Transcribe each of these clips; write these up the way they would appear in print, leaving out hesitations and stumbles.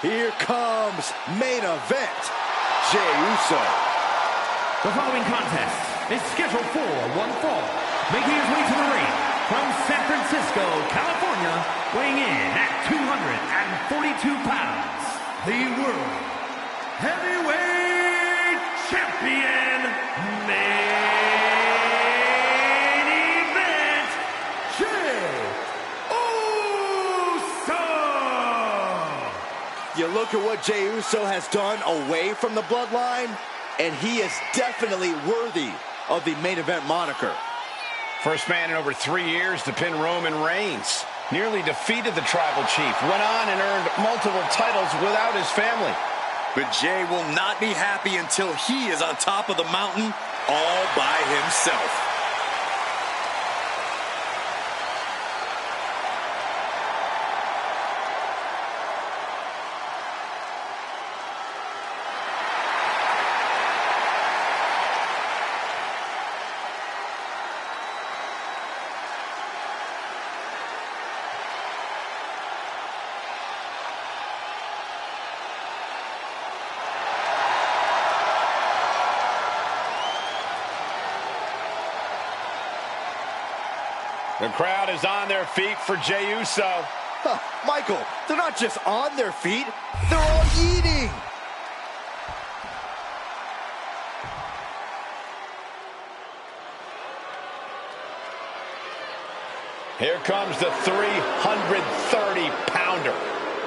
Here comes main event, Jey Uso. The following contest is scheduled for one fall. Making his way to the ring from San Francisco, California, weighing in at 242 pounds, the World Heavyweight Champion, main event, Jey Uso! You look at what Jey Uso has done away from the bloodline, and he is definitely worthy of the main event moniker. First man in over 3 years to pin Roman Reigns. Nearly defeated the Tribal Chief. Went on and earned multiple titles without his family. But Jey will not be happy until he is on top of the mountain all by himself. The crowd is on their feet for Jey Uso. Michael, they're not just on their feet, they're all eating. Here comes the 330-pounder,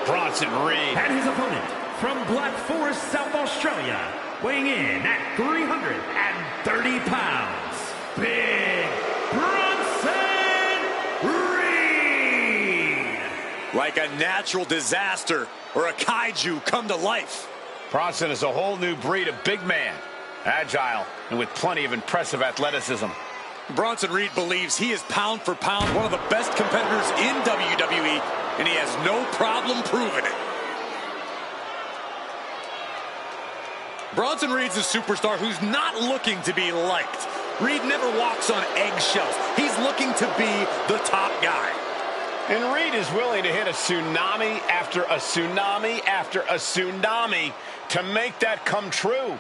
Bronson Reed. And his opponent from Black Forest, South Australia, weighing in at 330 pounds, Big Bronson Reed. Like a natural disaster or a kaiju come to life. Bronson is a whole new breed of big man, agile and with plenty of impressive athleticism. Bronson Reed believes he is pound for pound one of the best competitors in WWE, and he has no problem proving it. Bronson Reed's a superstar who's not looking to be liked. Reed never walks on eggshells. He's looking to be the top guy. And Reed is willing to hit a tsunami after a tsunami after a tsunami to make that come true.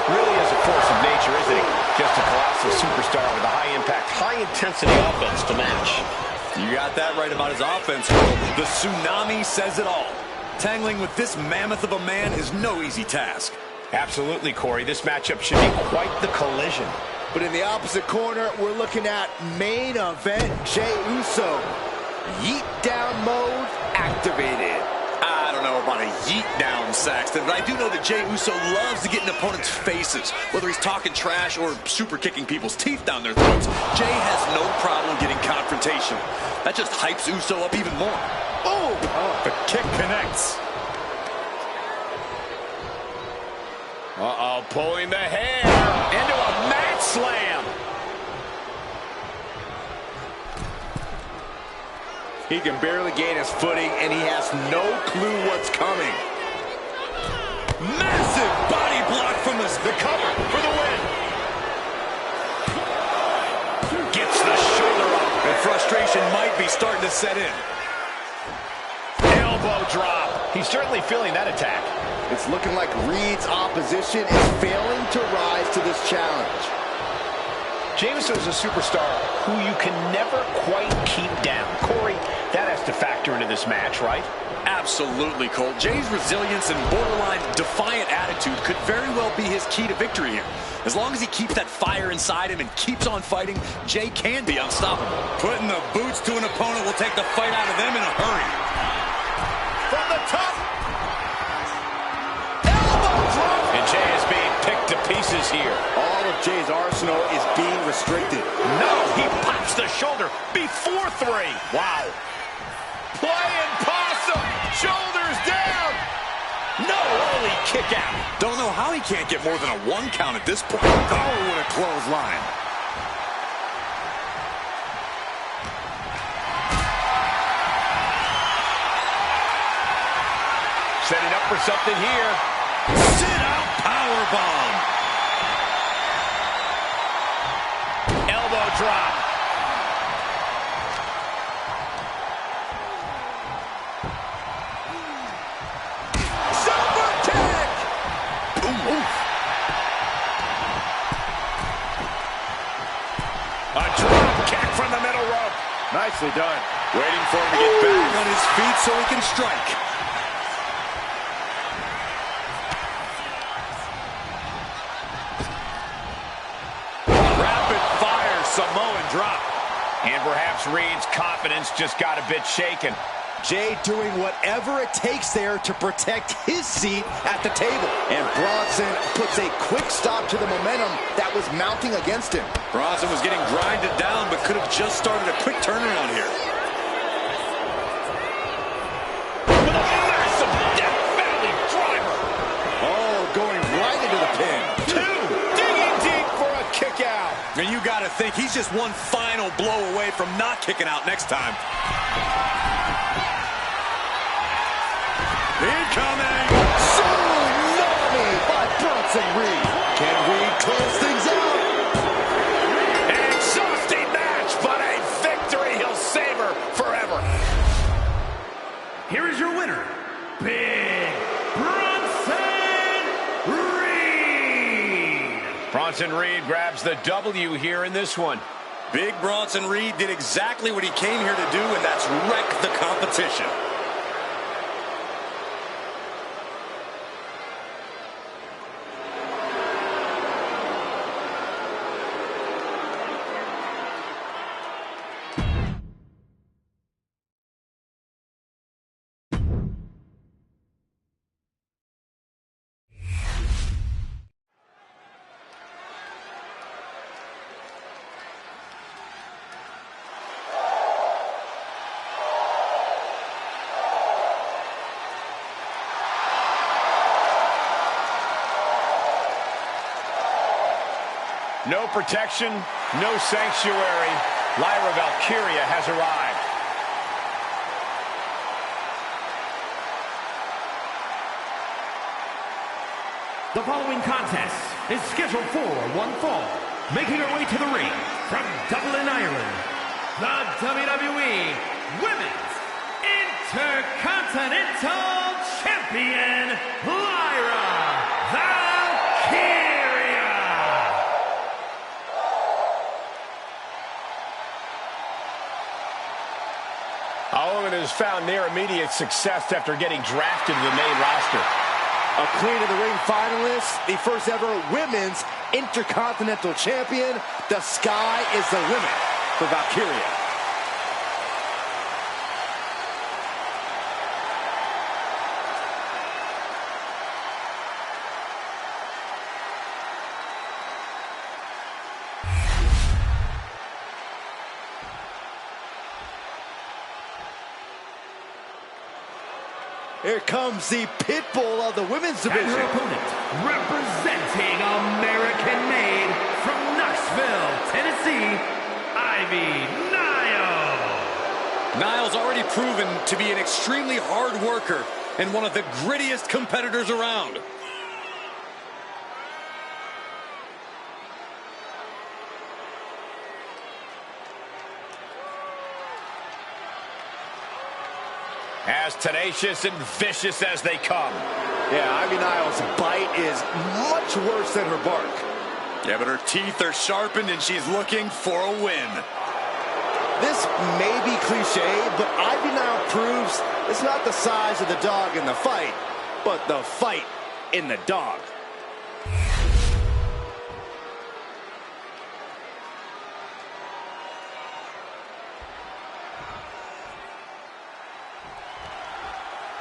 Really is a force of nature, isn't he? Just a colossal superstar with a high-impact, high-intensity offense to match. You got that right about his offense, Earl. The tsunami says it all. Tangling with this mammoth of a man is no easy task. Absolutely, Corey. This matchup should be quite the collision. But in the opposite corner, we're looking at main event Jey Uso. Yeet down mode activated. I don't know about a yeet down, Saxton, but I do know that Jey Uso loves to get in opponents' faces, whether he's talking trash or super kicking people's teeth down their throats. Jey has no problem getting confrontation. That just hypes Uso up even more. Oh! The kick connects. Uh-oh, pulling the hair into a mat slam. He can barely gain his footing, and he has no clue what's coming. Massive body block from the cover for the win. Gets the shoulder up. And frustration might be starting to set in. Elbow drop. He's certainly feeling that attack. It's looking like Reed's opposition is failing to rise to this challenge. Jey Uso is a superstar who you can never quite keep down. Corey, that has to factor into this match, right? Absolutely, Cole. Jey's resilience and borderline defiant attitude could very well be his key to victory here. As long as he keeps that fire inside him and keeps on fighting, Jey can be unstoppable. Putting the boots to an opponent will take the fight out of them in a hurry. From the top. Elbow drop. And Jey is being picked to pieces here. All of Jey's arsenal is being restricted. No, he pops the shoulder before 3. Wow. Playing possum. Shoulders down. No, early kick out. Don't know how he can't get more than a 1 count at this point. Oh, what a clothesline. Setting up for something here. Sit out bomb. Elbow drop. Super kick! Ooh. A drop kick from the middle rope. Nicely done. Waiting for him to get back on his feet so he can strike. Rapid fire Samoan drop. And perhaps Reed's confidence just got a bit shaken. Jay doing whatever it takes there to protect his seat at the table. And Bronson puts a quick stop to the momentum that was mounting against him. Bronson was getting grinded down, but could have just started a quick turnaround here. With a massive Death Valley driver. Oh, going right into the pin. Two, digging deep for a kick out. And you got to think he's just one final blow away from not kicking out next time. Incoming! Tsunami by Bronson Reed. Can Reed close things out? An exhausting match, but a victory he'll savor forever. Here is your winner, Big Bronson Reed. Bronson Reed grabs the W here in this one. Big Bronson Reed did exactly what he came here to do, and that's wreck the competition. No protection, no sanctuary. Lyra Valkyria has arrived. The following contest is scheduled for one fall. Making her way to the ring from Dublin, Ireland, the WWE Women's Intercontinental Champion, Lyra Valkyria. A woman who's found near immediate success after getting drafted to the main roster. A Queen of the Ring finalist, the first ever Women's Intercontinental Champion. The sky is the limit for Valkyria. Here comes the pit bull of the women's division. And her opponent, representing American-made from Knoxville, Tennessee, Ivy Nile. Nile's already proven to be an extremely hard worker and one of the grittiest competitors around. As tenacious and vicious as they come. Yeah, Ivy Nile's bite is much worse than her bark. Yeah, but her teeth are sharpened and she's looking for a win. This may be cliche, but Ivy Nile proves it's not the size of the dog in the fight, but the fight in the dog.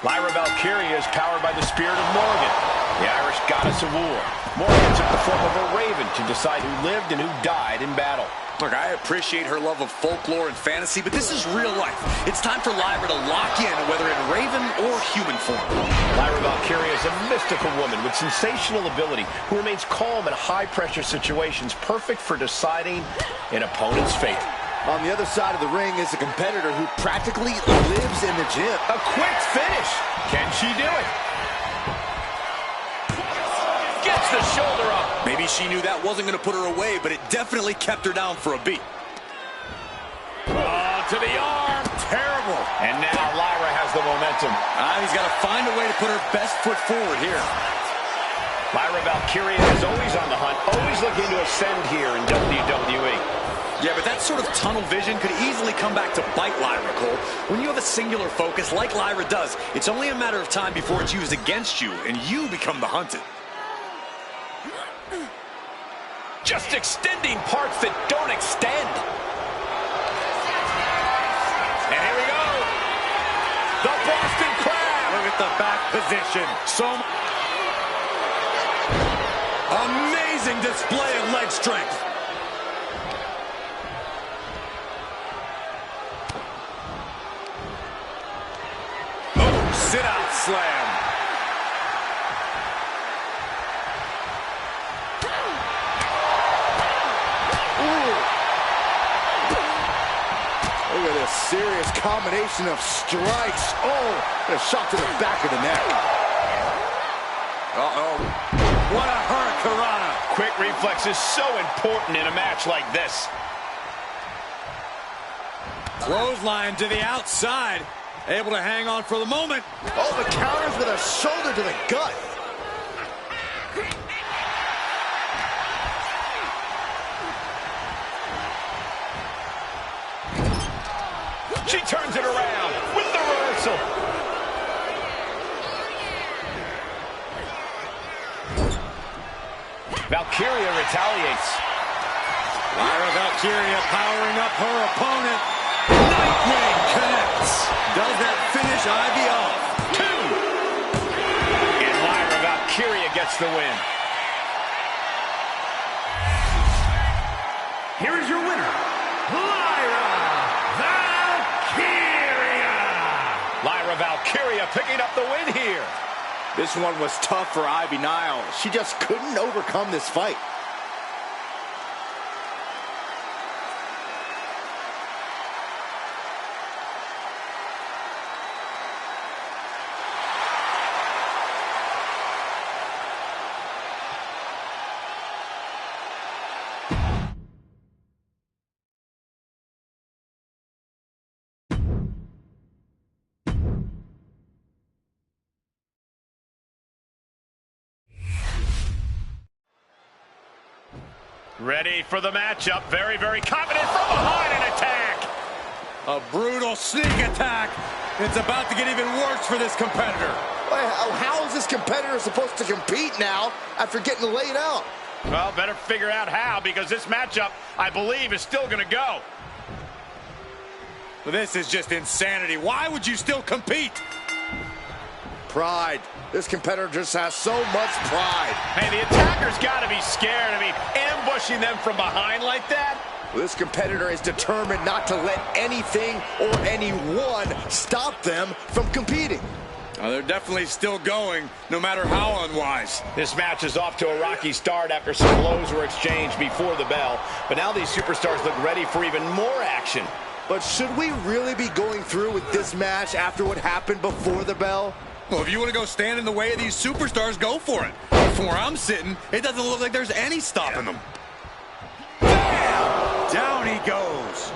Lyra Valkyria is powered by the spirit of Morgan, the Irish goddess of war. Morgan took the form of a raven to decide who lived and who died in battle. Look, I appreciate her love of folklore and fantasy, but this is real life. It's time for Lyra to lock in, whether in raven or human form. Lyra Valkyria is a mystical woman with sensational ability who remains calm in high-pressure situations, perfect for deciding an opponent's fate. On the other side of the ring is a competitor who practically lives in the gym. A quick finish. Can she do it? Get puts the shoulder up. Maybe she knew that wasn't going to put her away, but it definitely kept her down for a beat. Oh, to the arm. Terrible. And now Lyra has the momentum. He's got to find a way to put her best foot forward here. Lyra Valkyria is always on the hunt, always looking to ascend here in WWE. Yeah, but that sort of tunnel vision could easily come back to bite Lyra, Cole. When you have a singular focus like Lyra does, it's only a matter of time before it's used against you, and you become the hunted. Just extending parts that don't extend. And here we go. The Boston Crab. Look at the back position. Amazing display of leg strength. Oh, sit-out slam. Look at this serious combination of strikes. Oh, and a shot to the back of the neck. Uh-oh. What a hurricanrana. Quick reflex is so important in a match like this. Clothesline to the outside. Able to hang on for the moment. Oh, the counters with a shoulder to the gut. She turns it around with the reversal. Valkyria retaliates. Lyra Valkyria powering up her opponent. Nightwing connects. Does that finish Ivy off? 2. And Lyra Valkyria gets the win. Here is your winner, Lyra Valkyria. Lyra Valkyria picking up the win here. This one was tough for Ivy Nile. She just couldn't overcome this fight. Ready for the matchup. Very, very confident from behind an attack. A brutal sneak attack. It's about to get even worse for this competitor. How is this competitor supposed to compete now after getting laid out? Well, better figure out how, because this matchup, I believe, is still going to go. Well, this is just insanity. Why would you still compete? Pride. This competitor just has so much pride. Hey, the attacker's got to be scared. I mean, ambushing them from behind like that? Well, this competitor is determined not to let anything or anyone stop them from competing. They're definitely still going, no matter how unwise. This match is off to a rocky start after some blows were exchanged before the bell. But now these superstars look ready for even more action. But should we really be going through with this match after what happened before the bell? Well, if you want to go stand in the way of these superstars, go for it. From where I'm sitting, it doesn't look like there's any stopping them. Bam! Down he goes.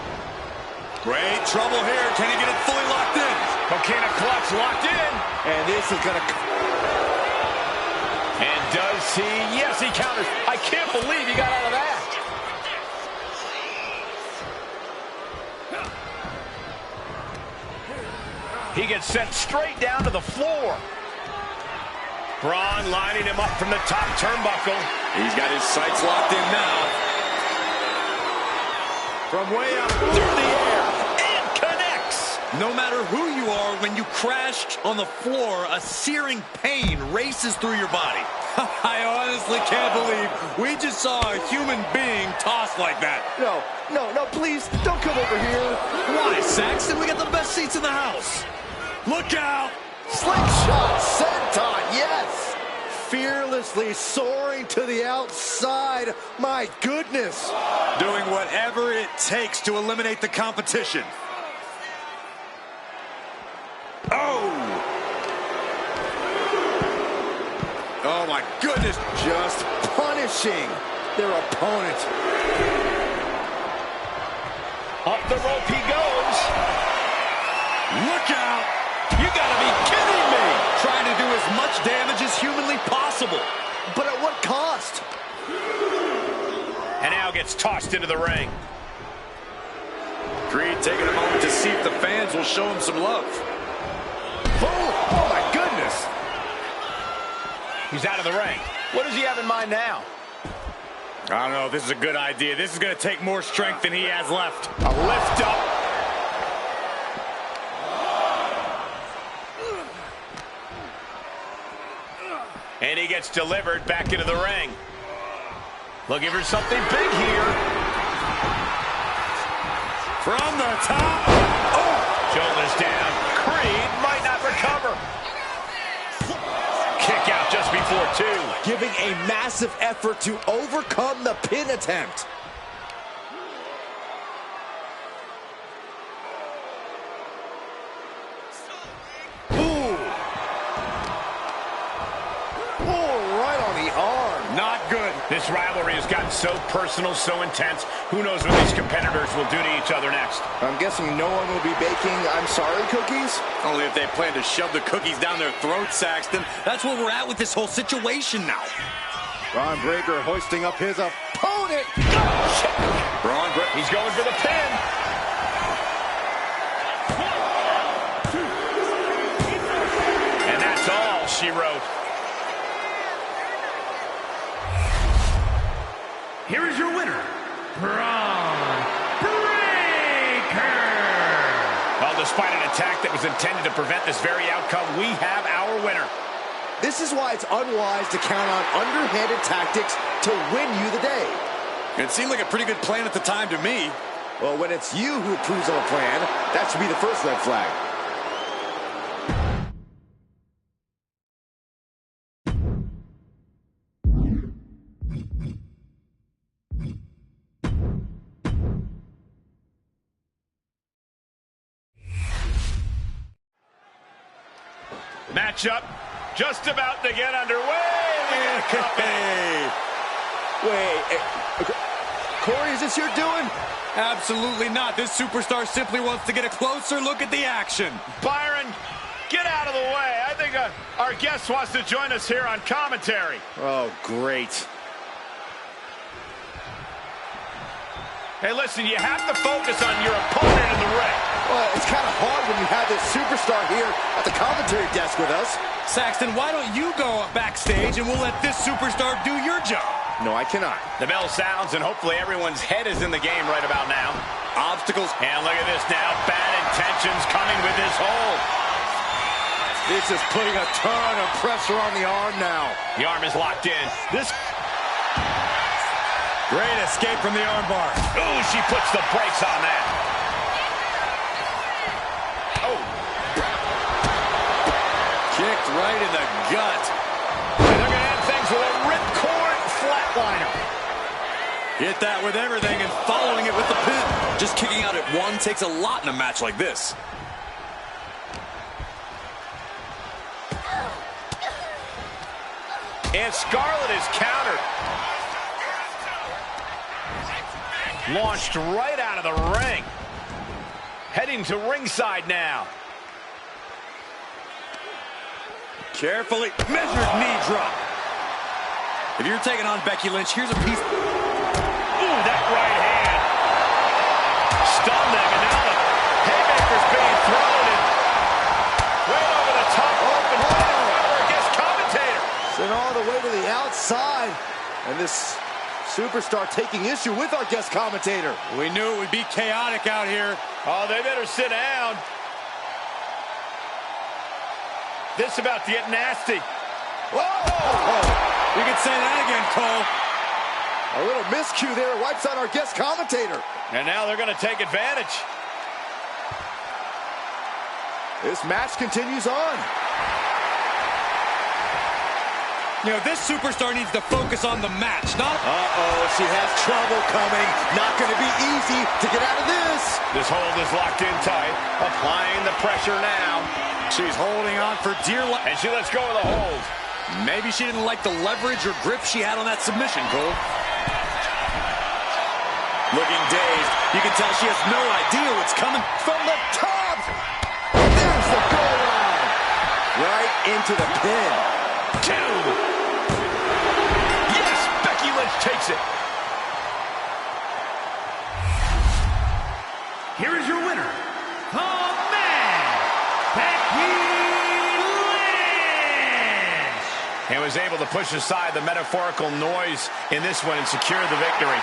Great trouble here. Can he get it fully locked in? Coquina clutch locked in. And this is going to... And does he? Yes, he counters. I can't believe he got out of that. He gets sent straight down to the floor. Braun lining him up from the top turnbuckle. He's got his sights locked in now. From way up through the air. And connects. No matter who you are, when you crash on the floor, a searing pain races through your body. I honestly can't believe we just saw a human being tossed like that. No, please, don't come over here. Why, Saxton? We got the best seats in the house. Look out! Slingshot, senton, yes! Fearlessly soaring to the outside. My goodness. Doing whatever it takes to eliminate the competition. Oh! Oh, my my goodness. Just punishing their opponent. Up the rope he goes. Look out. You gotta be kidding me. Trying to do as much damage as humanly possible. But at what cost? And now gets tossed into the ring. Creed taking a moment to see if the fans will show him some love. Oh my goodness. He's out of the ring. What does he have in mind now? I don't know if this is a good idea. This is going to take more strength than he has left. A lift up. And he gets delivered back into the ring. Looking for something big here. From the top. Oh! Shoulders down. Creed might not recover. Kick out just before 2. Giving a massive effort to overcome the pin attempt. Ooh. Oh, right on the arm. Not good. This rivalry has gotten so personal, so intense. Who knows what these competitors will do to each other next? I'm guessing no one will be baking I'm sorry cookies? Only if they plan to shove the cookies down their throats, Saxton. That's where we're at with this whole situation now. Braun Breaker hoisting up his opponent. Braun Breaker. He's going for the pin. And that's all she wrote. Here is your winner, Braun Breaker. Well, despite an attack that was intended to prevent this very outcome, we have our winner. This is why it's unwise to count on underhanded tactics to win you the day. It seemed like a pretty good plan at the time to me. Well, when it's you who approves of a plan, that should be the first red flag. Matchup just about to get underway. Hey. Wait, Corey, is this your doing? Absolutely not. This superstar simply wants to get a closer look at the action. Byron, get out of the way. I think our guest wants to join us here on commentary. Oh, great. Hey, listen, you have to focus on your opponent in the ring. Well, it's kind of hard when you have this superstar here at the commentary desk with us. Saxton, why don't you go backstage and we'll let this superstar do your job? No, I cannot. The bell sounds, and hopefully everyone's head is in the game right about now. Obstacles. And look at this now. Bad intentions coming with this hold. This is putting a ton of pressure on the arm now. The arm is locked in. This... Great escape from the armbar. Ooh, she puts the brakes on that. Oh. Kicked right in the gut. And they're going to end things with a ripcord flatliner. Hit that with everything and following it with the pin. Just kicking out at one takes a lot in a match like this. And Scarlett is countered. Launched right out of the ring. Heading to ringside now. Carefully measured knee drop. If you're taking on Becky Lynch, here's a piece. Ooh, that right hand. Stunned them, and now the haymaker's being thrown in. Right over the top rope and right in front of our guest commentator. Sent all the way to the outside. And this superstar taking issue with our guest commentator. We knew it would be chaotic out here. Oh, they better sit down. This about to get nasty. Whoa! Oh, you can say that again, Cole. A little miscue there wipes out our guest commentator. And now they're going to take advantage. This match continues on. You know, this superstar needs to focus on the match, not... Uh-oh, she has trouble coming. Not going to be easy to get out of this. This hold is locked in tight. Applying the pressure now. She's holding on for dear life. And she lets go of the hold. Maybe she didn't like the leverage or grip she had on that submission, Cole. Looking dazed. You can tell she has no idea what's coming from the top. There's the go line. Right into the pin. 2. Yes, Becky Lynch takes it. Here is your winner, the man, Becky Lynch. And was able to push aside the metaphorical noise in this one and secure the victory.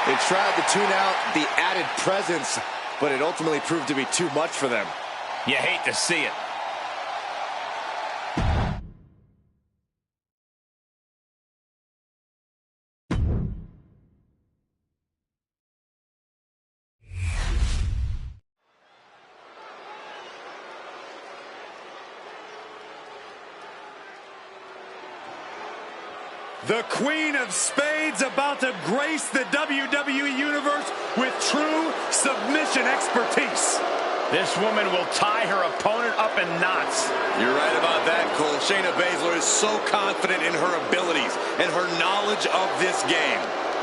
They tried to tune out the added presence, but it ultimately proved to be too much for them. You hate to see it. The Queen of Spades about to grace the WWE Universe with true submission expertise. This woman will tie her opponent up in knots. You're right about that, Cole. Shayna Baszler is so confident in her abilities and her knowledge of this game.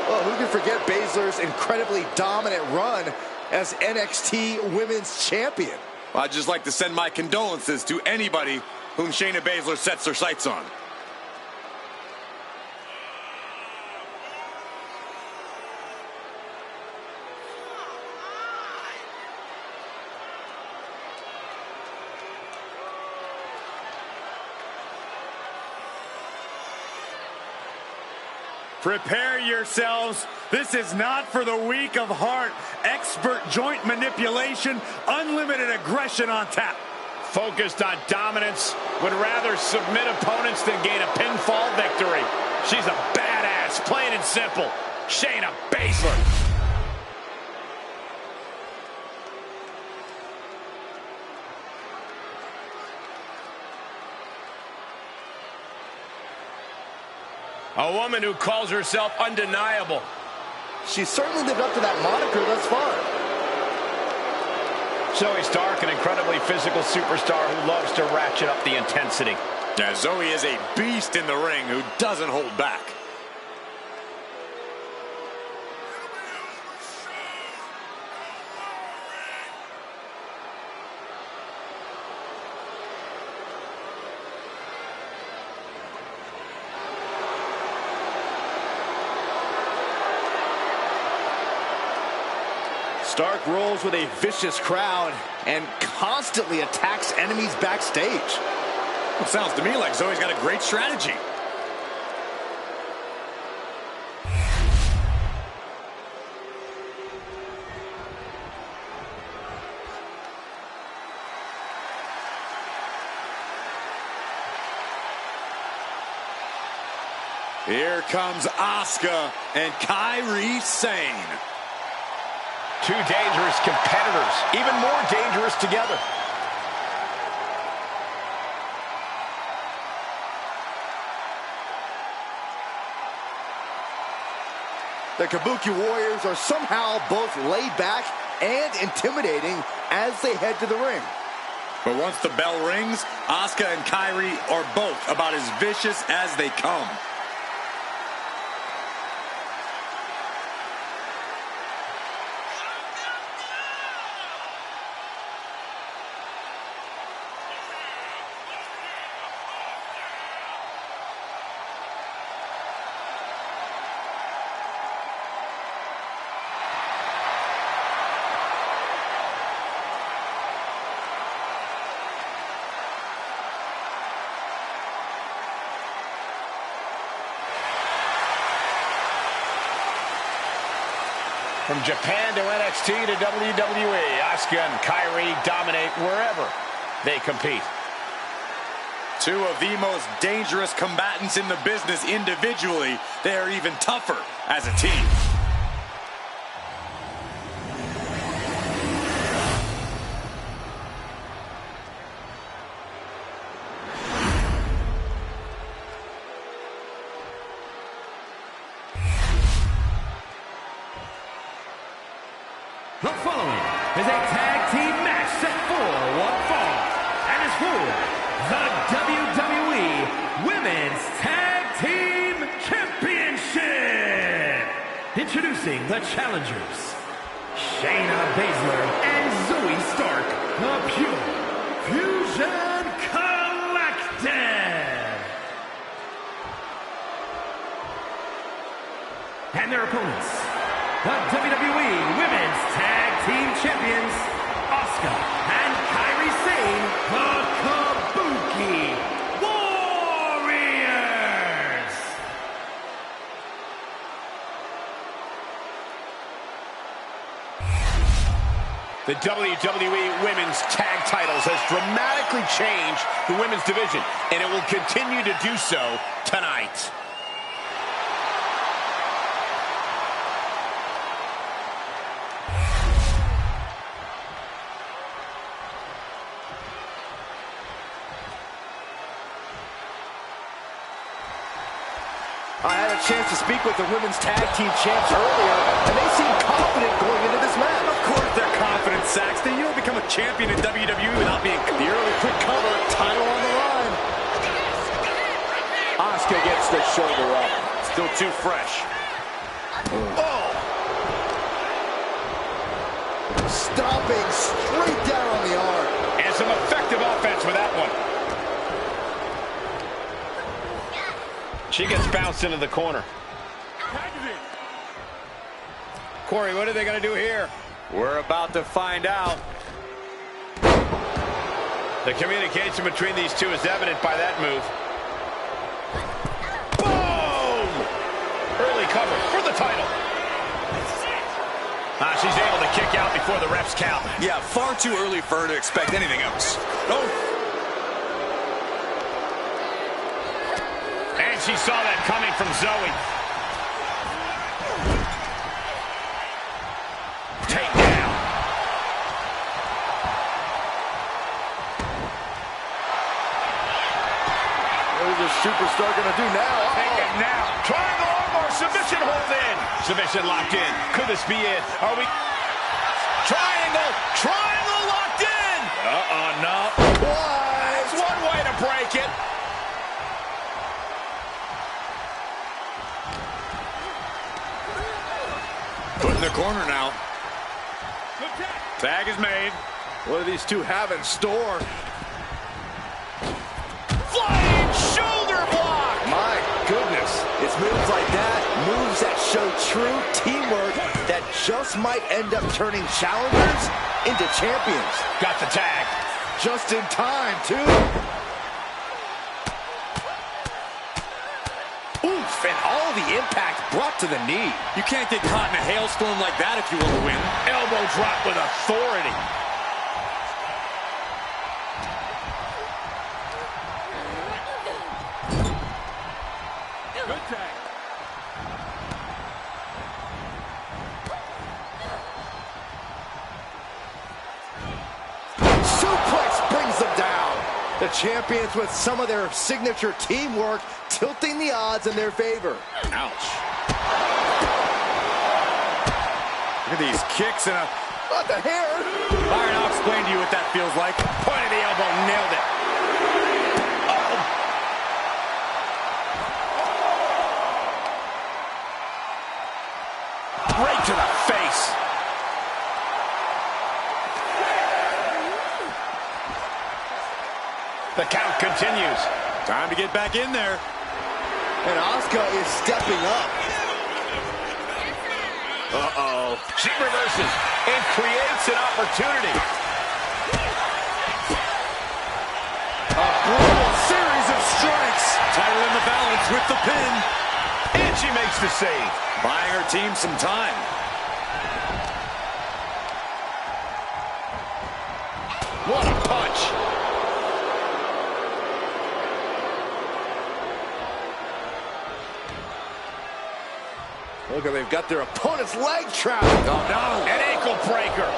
Well, who can forget Baszler's incredibly dominant run as NXT Women's Champion? Well, I'd just like to send my condolences to anybody whom Shayna Baszler sets her sights on. Prepare yourselves. This is not for the weak of heart. Expert joint manipulation, unlimited aggression on tap. Focused on dominance, would rather submit opponents than gain a pinfall victory. She's a badass, plain and simple. Shayna Baszler. A woman who calls herself undeniable. She's certainly lived up to that moniker thus far. Zoe Stark, an incredibly physical superstar who loves to ratchet up the intensity. Yeah, Zoe is a beast in the ring who doesn't hold back. Stark rolls with a vicious crowd and constantly attacks enemies backstage. It sounds to me like Zoe's got a great strategy. Here comes Asuka and Kairi Sane. Two dangerous competitors, even more dangerous together. The Kabuki Warriors are somehow both laid back and intimidating as they head to the ring. But once the bell rings, Asuka and Kairi are both about as vicious as they come. From Japan to NXT to WWE, Asuka and Kairi dominate wherever they compete. Two of the most dangerous combatants in the business individually. They are even tougher as a team. The following is a tag team match set for one fall and is for the WWE Women's Introducing the challengers, Shayna Baszler and Zoe Stark, the Pure Fusion Collective. And their opponents, the WWE Women's Tag Team Champions, Asuka and Kairi Sane, the Kabuki Warriors. The WWE Women's Tag Titles has dramatically changed the women's division, and it will continue to do so tonight. I had a chance to speak with the Women's Tag Team Champs earlier, and they seem confident going into this match. Of course they're confident, Saxton. You don't become a champion in WWE without being The early quick cover, title on the line. Asuka gets the shoulder up. still too fresh. Oh! Stomping straight down on the arm. And some effective offense with that one. She gets bounced into the corner. Corey, what are they going to do here? We're about to find out. The communication between these two is evident by that move. Boom! Early cover for the title. She's able to kick out before the refs count. Yeah, far too early for her to expect anything else. Oh. And she saw that coming from Zoe. Take down. What is this superstar going to do now? Take it now. Triangle armbar, submission hold in. Submission locked in. Could this be it? Are we... Triangle! Triangle locked in! No. What? It's one way to break it. Put in the corner now. Tag is made. What do these two have in store? Flying shoulder block! My goodness. It's moves like that, moves that show true teamwork that just might end up turning challengers into champions. Got the tag. Just in time, too. Oof, and all the impact brought to the knee. You can't get caught in a hailstorm like that if you want to win. Elbow drop with authority. Good tag. Suplex brings them down. The champions with some of their signature teamwork tilting the odds in their favor. Ouch. Look at these kicks and a... What the hair? Byron, I'll explain to you what that feels like. Point of the elbow, nailed it. Right to the face. The count continues. Time to get back in there. And Asuka is stepping up. Uh-oh. She reverses and creates an opportunity. A brutal series of strikes. Title in the balance with the pin. And she makes the save. Buying her team some time. What a punch. Look, they've got their opponent's leg trapped. Oh, no. An ankle breaker.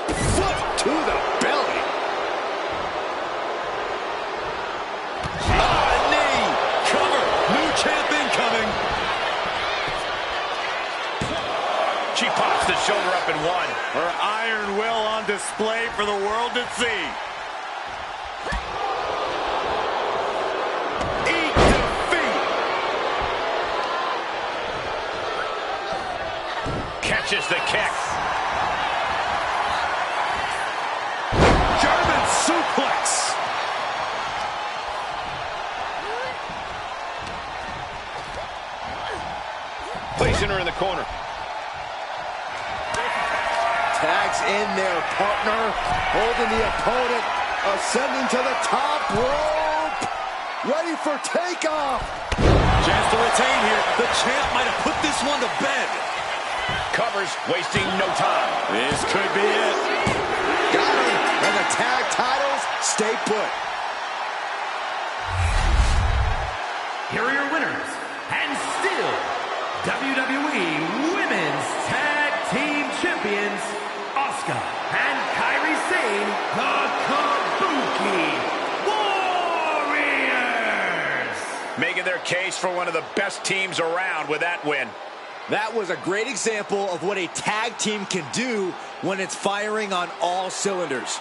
Foot to the belly. Knee. Cover. New champ incoming. She pops the shoulder up in one. Her iron will on display for the world to see. catches the kick. German suplex. Placing her in the corner. Tags in their partner, holding the opponent, ascending to the top rope, ready for takeoff. Chance to retain here. The champ might have put this one to bed. Covers, wasting no time. This could be it. Got him, and the tag titles stay put. Here are your winners, and still WWE Women's Tag Team Champions, Asuka and Kairi Sane, the Kabuki Warriors. Making their case for one of the best teams around with that win. That was a great example of what a tag team can do when it's firing on all cylinders.